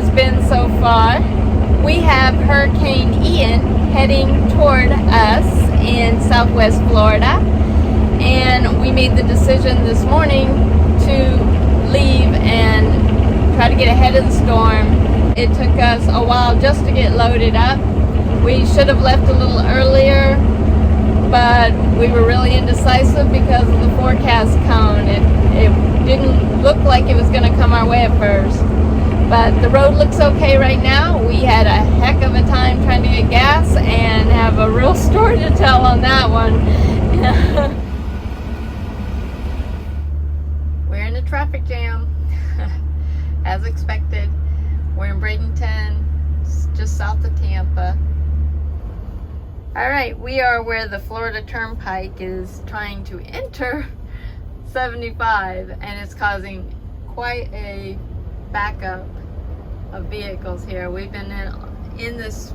has been so far. We have Hurricane Ian heading toward us in southwest Florida, and we made the decision this morning to leave and try to get ahead of the storm. It took us a while just to get loaded up. We should have left a little earlier, but we were really indecisive because of the forecast cone. It didn't look like it was going to come our way at first. But the road looks okay right now. We had a heck of a time trying to get gas and have a real story to tell on that one. We're in a traffic jam, as expected. We're in Bradenton, just south of Tampa. Alright, we are where the Florida Turnpike is trying to enter 75, and it's causing quite a backup of vehicles here. We've been in this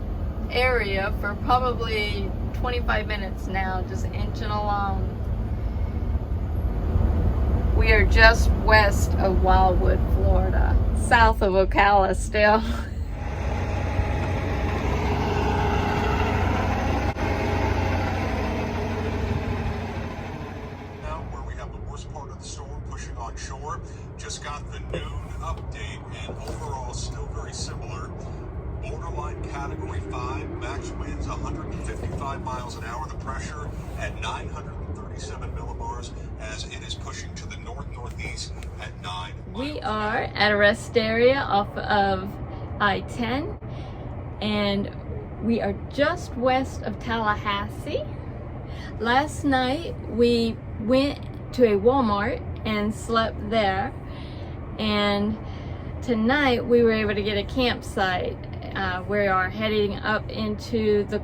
area for probably 25 minutes now, just inching along. We are just west of Wildwood, Florida, south of Ocala still. Just got the noon update, and overall still very similar. Borderline category 5, max winds 155 miles an hour. The pressure at 937 millibars as it is pushing to the northeast at 9. We are at a rest area off of I-10, and we are just west of Tallahassee. Last night we went to a Walmart and slept there, and tonight we were able to get a campsite. We are heading up into the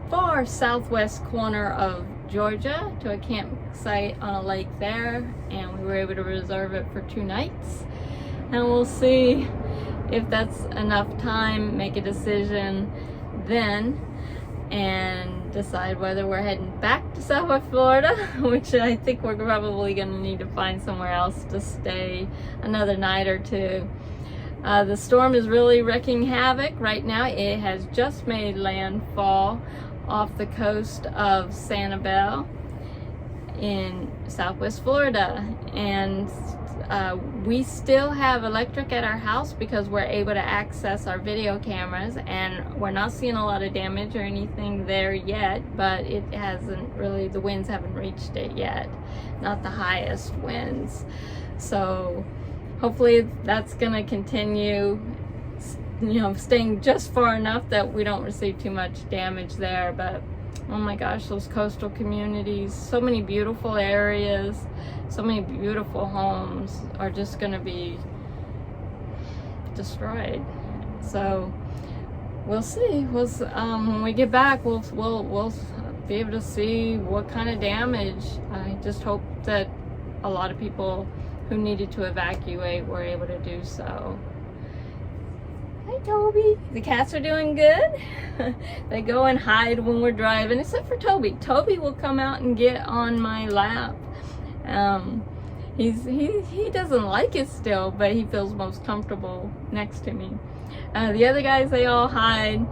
far southwest corner of Georgia to a campsite on a lake there, and we were able to reserve it for 2 nights, and we'll see if that's enough time, make a decision then, and decide whether we're heading back to Southwest Florida, which I think we're probably going to need to find somewhere else to stay another night or two. The storm is really wreaking havoc right now. It has just made landfall off the coast of Sanibel in Southwest Florida, and we still have electric at our house because we're able to access our video cameras, and we're not seeing a lot of damage or anything there yet, but it hasn't really, the winds haven't reached it yet, not the highest winds. So hopefully that's gonna continue, you know, staying just far enough that we don't receive too much damage there. But oh my gosh, those coastal communities, so many beautiful areas, so many beautiful homes are just going to be destroyed. So we'll see. When we get back, we'll be able to see what kind of damage. I just hope that a lot of people who needed to evacuate were able to do so. Hi, Toby. The cats are doing good. They go and hide when we're driving, except for Toby. Toby will come out and get on my lap. He doesn't like it still, but he feels most comfortable next to me. The other guys, they all hide.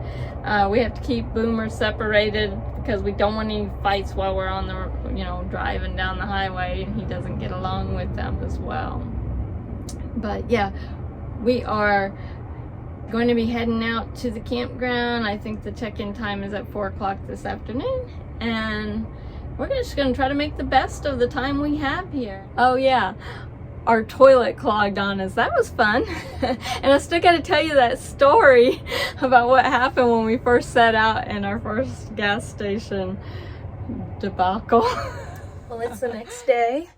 We have to keep Boomer separated because we don't want any fights while we're on the, you know, driving down the highway, and he doesn't get along with them as well. But yeah, we are going to be heading out to the campground. I think the check-in time is at 4 o'clock this afternoon, and we're just going to try to make the best of the time we have here. Oh yeah, our toilet clogged on us. That was fun. And I still got to tell you that story about what happened when we first set out in our first gas station debacle. Well, it's the next day.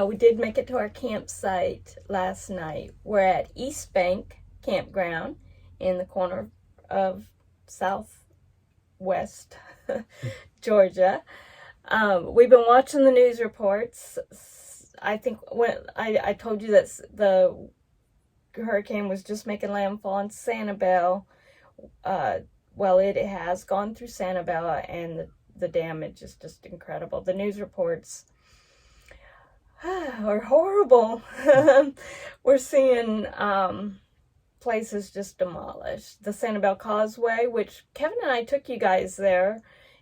We did make it to our campsite last night. We're at East Bank Campground in the corner of southwest Georgia. We've been watching the news reports. I think when I told you that the hurricane was just making landfall in Sanibel, well, it has gone through Sanibel, and the damage is just incredible. The news reports are horrible. We're seeing place is just demolished. The Sanibel Causeway, which Kevin and I took you guys there.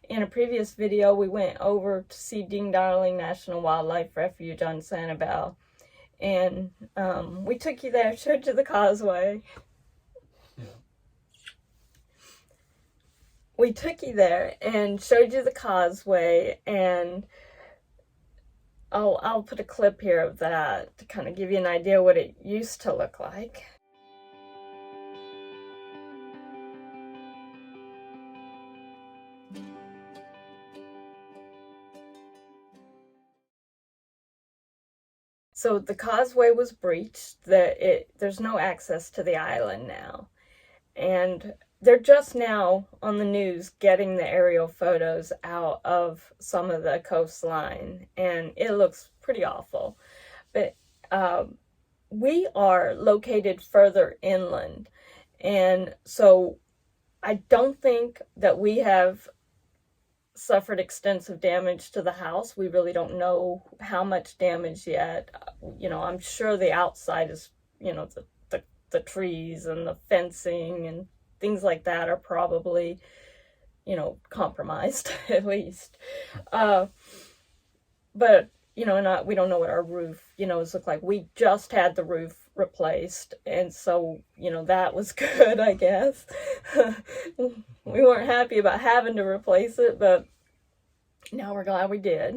In a previous video, we went over to see Ding Darling National Wildlife Refuge on Sanibel. And we took you there, showed you the causeway. Yeah. We took you there and showed you the causeway, and I'll put a clip here of that to kind of give you an idea what it used to look like. So the causeway was breached. There's no access to the island now. And they're just now on the news getting the aerial photos out of some of the coastline. And it looks pretty awful. But we are located further inland. And so I don't think that we have suffered extensive damage to the house. We really don't know how much damage yet. You know, I'm sure the outside is, you know, the trees and the fencing and things like that are probably, you know, compromised at least. But, you know, we don't know what our roof, you know, has looked like. We just had the roof replaced, and so, you know, that was good, I guess. We weren't happy about having to replace it, but now we're glad we did.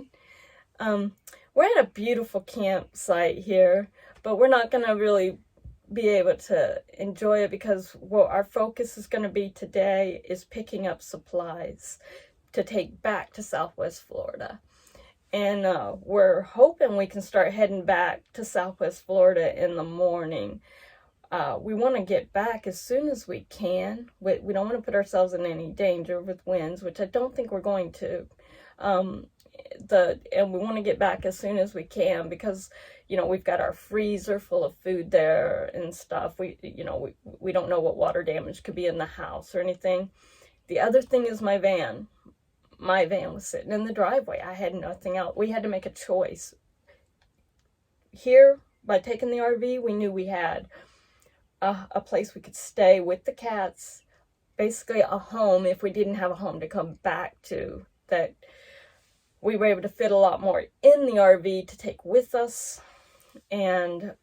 We're at a beautiful campsite here, but we're not going to really be able to enjoy it because what our focus is going to be today is picking up supplies to take back to Southwest Florida. And we're hoping we can start heading back to Southwest Florida in the morning. We want to get back as soon as we can. We don't want to put ourselves in any danger with winds, which I don't think we're going to. And we want to get back as soon as we can because, you know, we've got our freezer full of food there and stuff. We don't know what water damage could be in the house or anything. The other thing is my van. My van was sitting in the driveway. I had nothing else. We had to make a choice. Here, by taking the RV, we knew we had a place we could stay with the cats. Basically a home if we didn't have a home to come back to. That we were able to fit a lot more in the RV to take with us. And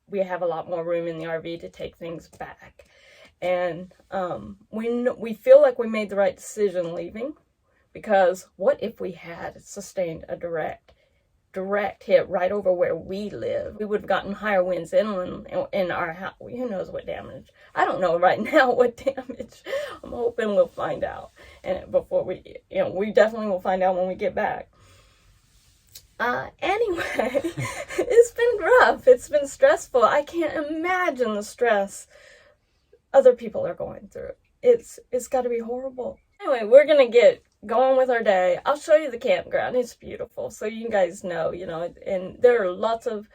we have a lot more room in the RV to take things back. And we feel like we made the right decision leaving. Because what if we had sustained a direct hit right over where we live? We would have gotten higher winds inland in our house. Who knows what damage? I don't know right now what damage. I'm hoping we'll find out. And before we definitely will find out when we get back. Anyway, it's been rough. It's been stressful. I can't imagine the stress other people are going through. It's got to be horrible. Anyway, we're going to get going with our day. I'll show you the campground. It's beautiful. So you guys know, you know, and there are lots of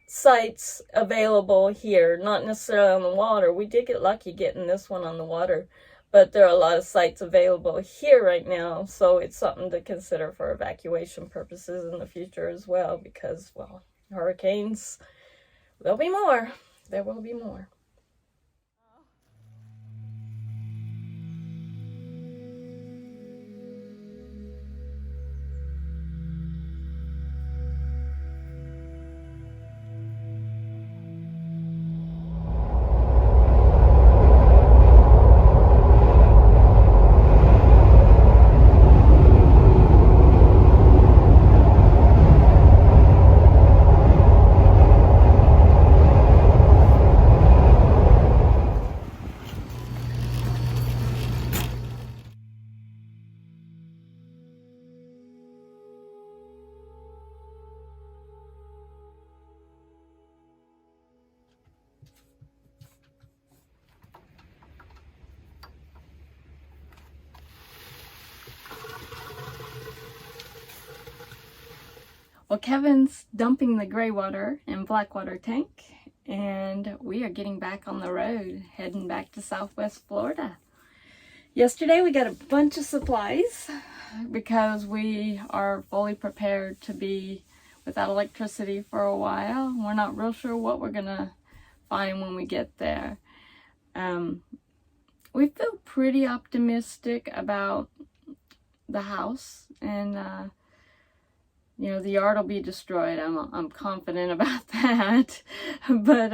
sites available here, not necessarily on the water. We did get lucky getting this one on the water, but there are a lot of sites available here right now. So it's something to consider for evacuation purposes in the future as well, because, well, hurricanes, there'll be more. There will be more. Well, Kevin's dumping the gray water in Blackwater tank, and we are getting back on the road, heading back to Southwest Florida. Yesterday we got a bunch of supplies because we are fully prepared to be without electricity for a while. We're not real sure what we're gonna find when we get there. we feel pretty optimistic about the house, and you know, the yard will be destroyed. I'm confident about that. But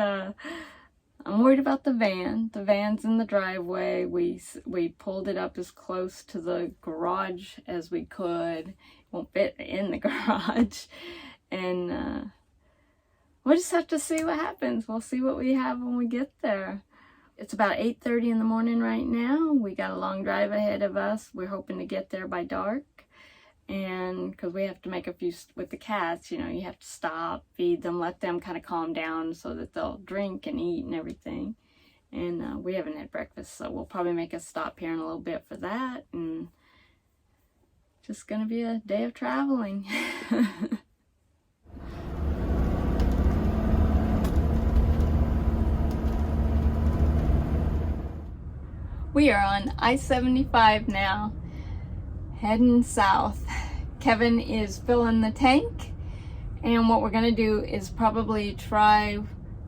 I'm worried about the van. The van's in the driveway. We pulled it up as close to the garage as we could. It won't fit in the garage. And we'll just have to see what happens. We'll see what we have when we get there. It's about 8:30 in the morning right now. We got a long drive ahead of us. We're hoping to get there by dark. And because we have to make a few, with the cats, you know, you have to stop, feed them, let them kind of calm down so that they'll drink and eat and everything. And we haven't had breakfast, so we'll probably make a stop here in a little bit for that. And just gonna be a day of traveling. We are on I-75 now, heading south. Kevin is filling the tank, and what we're gonna do is probably try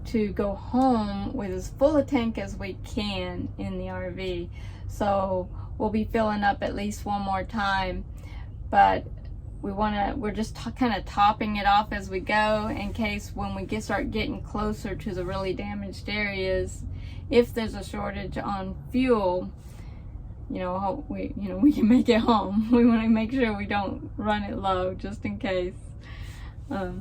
to go home with as full a tank as we can in the RV. So we'll be filling up at least one more time, but we're just kind of topping it off as we go, in case when we start getting closer to the really damaged areas, if there's a shortage on fuel, you know, we can make it home. We want to make sure we don't run it low, just in case. But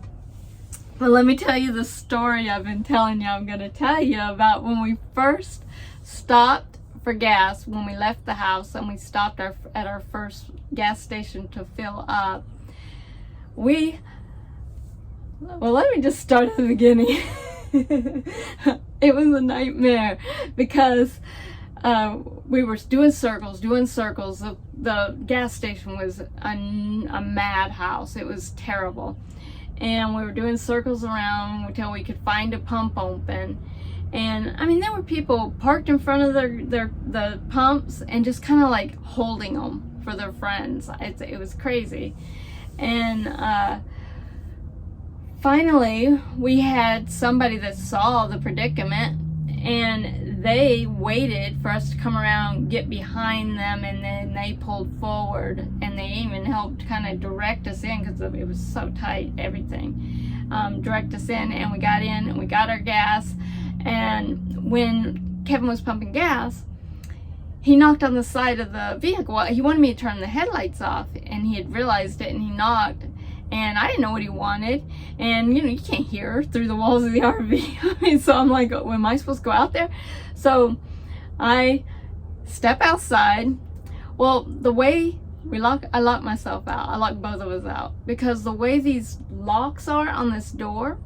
let me tell you the story I've been telling you I'm going to tell you about when we first stopped for gas, when we left the house and we stopped at our first gas station to fill up. Well, let me just start at the beginning. It was a nightmare because we were doing circles. The gas station was a madhouse. It was terrible. And we were doing circles around until we could find a pump open. And I mean, there were people parked in front of the pumps and just kind of like holding them for their friends. It was crazy. And finally, we had somebody that saw the predicament, and they waited for us to come around, get behind them, and then they pulled forward, and they even helped kind of direct us in because it was so tight, everything. Direct us in, and we got in, and we got our gas. And when Kevin was pumping gas, he knocked on the side of the vehicle. He wanted me to turn the headlights off, and he had realized it, and he knocked. And I didn't know what he wanted. And, you know, you can't hear through the walls of the RV. I mean, so I'm like, well, am I supposed to go out there? So I step outside. Well, the way I lock myself out. I lock both of us out. Because the way these locks are on this door,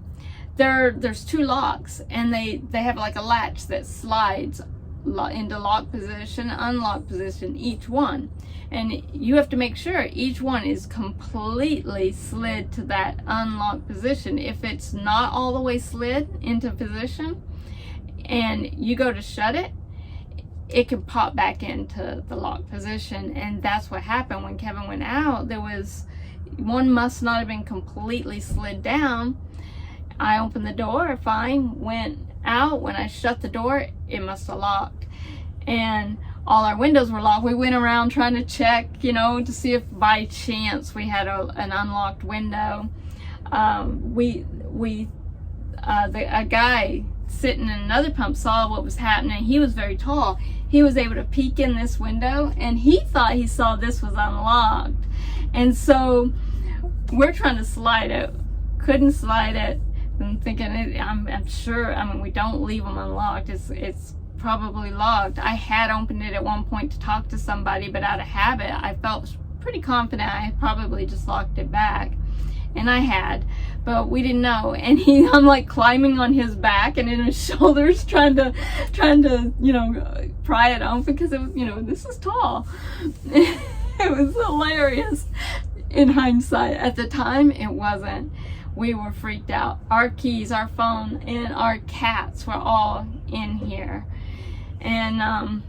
there's two locks. And they have like a latch that slides into lock position, unlock position, each one. And you have to make sure each one is completely slid to that unlocked position. If it's not all the way slid into position and you go to shut it, it can pop back into the locked position. And that's what happened when Kevin went out. One must not have been completely slid down. I opened the door, fine, went out. When I shut the door, it must have locked. And all our windows were locked. We went around trying to check, you know, to see if by chance we had an unlocked window. A guy sitting in another pump saw what was happening. He was very tall. He was able to peek in this window, and he thought he saw this was unlocked. And so we're trying to slide it. Couldn't slide it. I'm thinking, I'm sure, I mean, we don't leave them unlocked. It's probably locked. I had opened it at one point to talk to somebody, but out of habit, I felt pretty confident I had probably just locked it back. And I had, but we didn't know. And I'm like climbing on his back and in his shoulders, trying to, you know, pry it open because it was, you know, this is tall. It was hilarious in hindsight. At the time, it wasn't. We were freaked out. Our keys, our phone, and our cats were all in here. And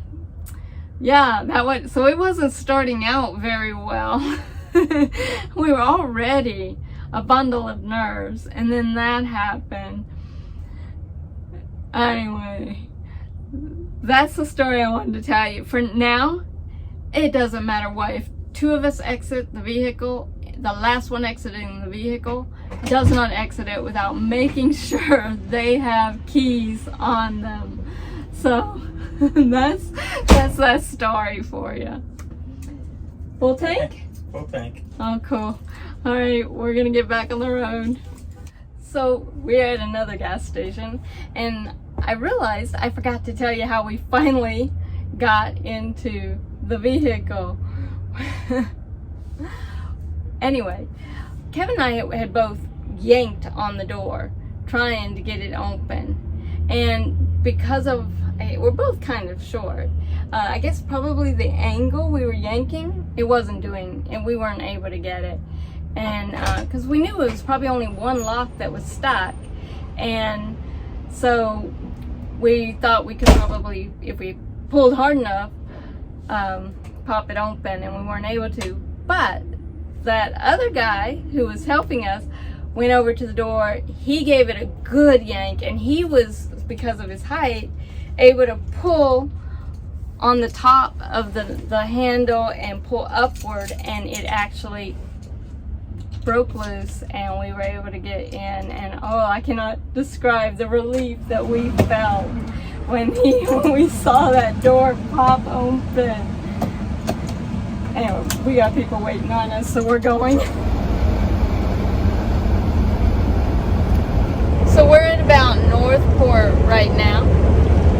yeah, so it wasn't starting out very well. We were already a bundle of nerves, and then that happened. Anyway, that's the story I wanted to tell you. For now, it doesn't matter what. If two of us exit the vehicle, the last one exiting the vehicle does not exit it without making sure they have keys on them. So that's that story for you. Full tank? Full tank. Oh, cool. All right, we're gonna get back on the road. So we're at another gas station, and I realized I forgot to tell you how we finally got into the vehicle. Anyway, Kevin and I had both yanked on the door trying to get it open, and because of we're both kind of short, I guess probably the angle we were yanking, it wasn't doing, and we weren't able to get it. And because we knew it was probably only one lock that was stuck, and so we thought we could probably, if we pulled hard enough, pop it open, and we weren't able to. But that other guy who was helping us went over to the door. He gave it a good yank, and he was, because of his height, able to pull on the top of the handle and pull upward, and it actually broke loose, and we were able to get in. And oh, I cannot describe the relief that we felt when we saw that door pop open. Anyway, we got people waiting on us, so we're going. So we're at about Northport right now,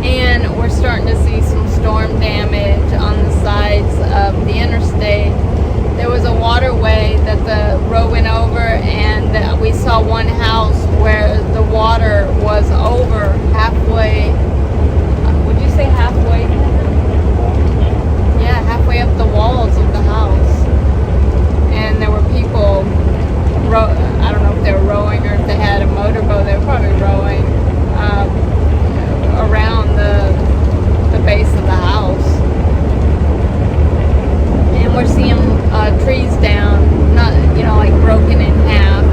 and we're starting to see some storm damage on the sides of the interstate. There was a waterway that the road went over, and we saw one house where the water was over halfway. Would you say halfway? Yeah, halfway up the walls of the house. And there were people, I don't know if they were rowing or if they had a motorboat. They were probably rowing around the base of the house. And we're seeing trees down, not, like broken in half.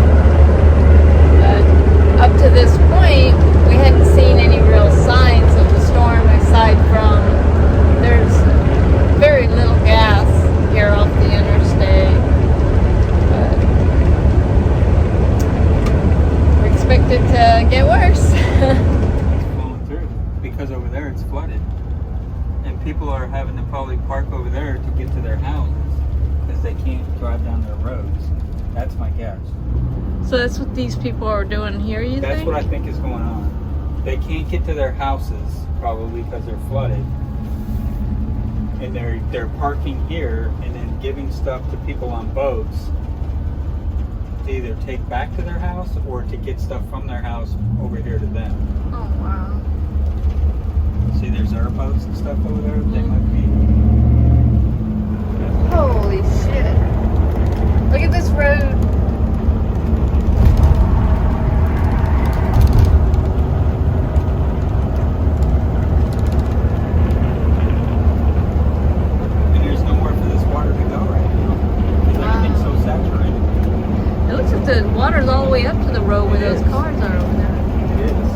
Up to this point, we hadn't seen any real signs of the storm, aside from there's very little gas here off the interstate. But we expect it to get worse. It's flowing through because over there it's flooded, and people are having to probably park over there to get to their houses because they can't drive down their roads. That's my guess. So that's what these people are doing here, you think? That's what I think is going on. They can't get to their houses probably because they're flooded, and they're parking here and then giving stuff to people on boats to either take back to their house or to get stuff from their house over here to them. Oh, wow. See, there's airboats and stuff over there. They might be. Holy shit. Look at this road. And there's nowhere for this water to go right now because everything's so saturated. It looks like the water's all the way up to the road where those cars are over there. It is.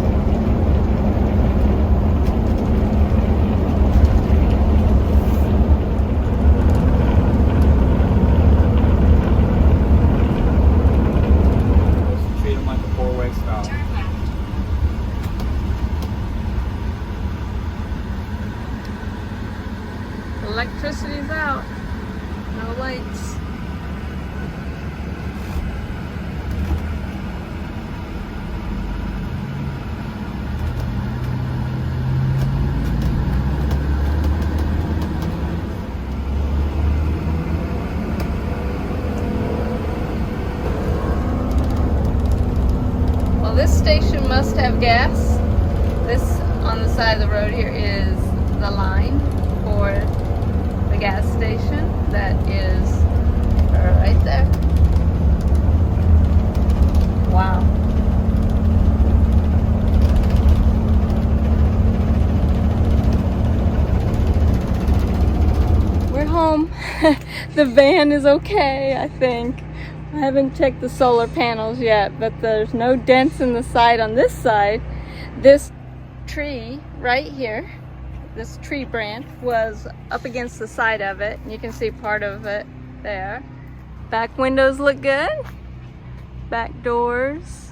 Treat them like a four-way stop. Electricity's out. No lights. Well, this station must have gas. This on the side of the road here is the line for the gas station. That is right there. Wow. We're home. The van is okay, I think. I haven't checked the solar panels yet, but there's no dents in the side on this side. This tree right here this tree branch was up against the side of it. You can see part of it there. Back windows look good. Back doors.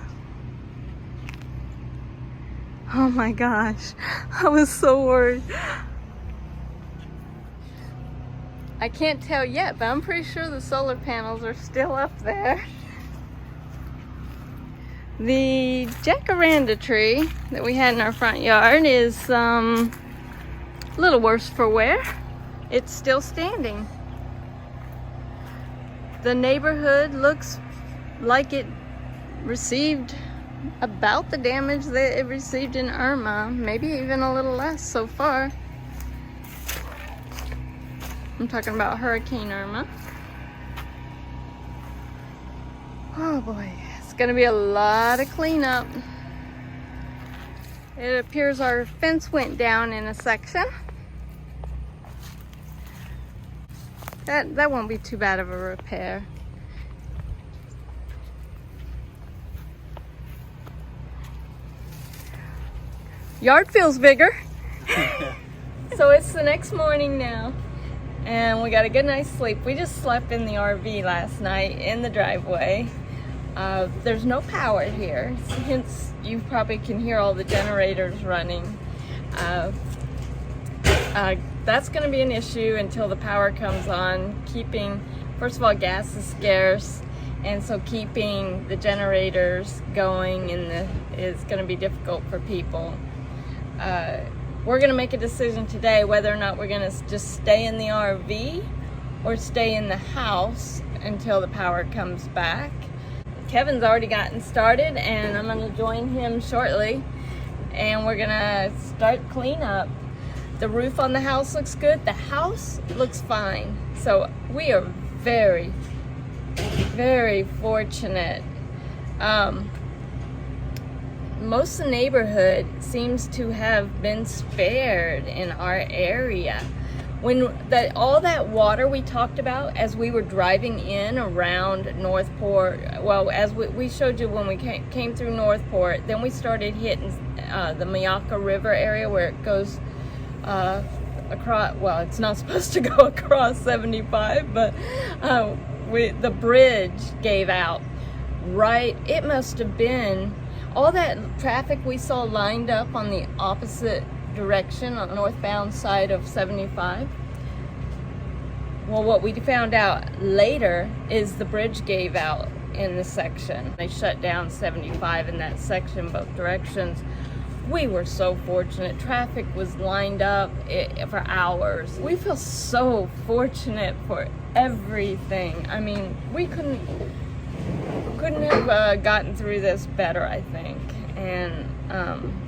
Oh my gosh, I was so worried. I can't tell yet, but I'm pretty sure the solar panels are still up there. The jacaranda tree that we had in our front yard is a little worse for wear. It's still standing. The neighborhood looks like it received about the damage that it received in Irma, maybe even a little less so far. I'm talking about Hurricane Irma. Oh boy, it's gonna be a lot of cleanup. It appears our fence went down in a section. That won't be too bad of a repair. Yard feels bigger. So it's the next morning now, and we got a good night's sleep. We just slept in the RV last night in the driveway. There's no power here, hence you probably can hear all the generators running. That's going to be an issue until the power comes on. First of all, gas is scarce, and so keeping the generators going is going to be difficult for people. We're going to make a decision today whether or not we're going to just stay in the RV or stay in the house until the power comes back. Kevin's already gotten started, and I'm going to join him shortly, and we're going to start cleanup. The roof on the house looks good. The house looks fine. So we are very, very fortunate. Most of the neighborhood seems to have been spared in our area. When all that water we talked about as we were driving in around Northport, well, as we showed you when we came through Northport, then we started hitting the Myakka River area where it goes across, well, it's not supposed to go across 75, but the bridge gave out. Right, it must have been all that traffic we saw lined up on the opposite direction on the northbound side of 75. Well, what we found out later is the bridge gave out in the section. They shut down 75 in that section both directions. We were so fortunate. Traffic was lined up for hours. We feel so fortunate for everything. I mean, we couldn't have gotten through this better, I think. And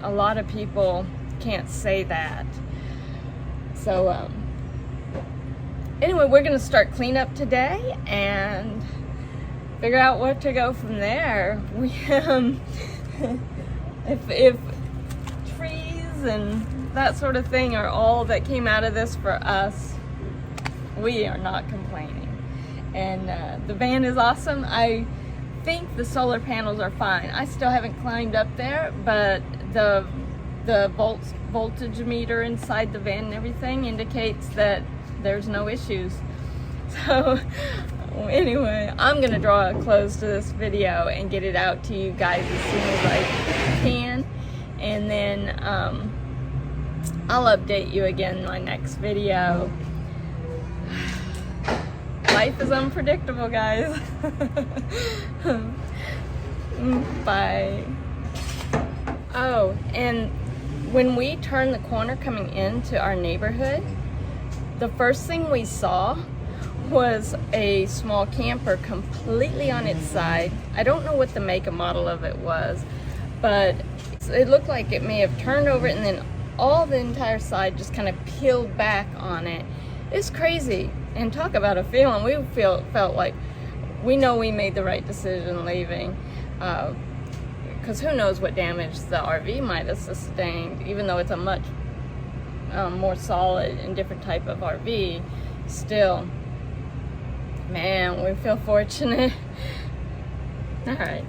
a lot of people can't say that. So anyway, we're gonna start cleanup today and figure out where to go from there. We if trees and that sort of thing are all that came out of this for us, we are not complaining. And the van is awesome. I think the solar panels are fine. I still haven't climbed up there, but the voltage meter inside the van and everything indicates that there's no issues. So anyway, I'm gonna draw a close to this video and get it out to you guys as soon as I can, and then I'll update you again in my next video. Life is unpredictable, guys. Bye. Oh, and when we turned the corner coming into our neighborhood, the first thing we saw was a small camper completely on its side. I don't know what the make and model of it was, but it looked like it may have turned over and then all the entire side just kind of peeled back on it. It's crazy. And talk about a feeling. We felt like we know we made the right decision leaving, because who knows what damage the RV might have sustained, even though it's a much more solid and different type of RV. Still, man, we feel fortunate. All right.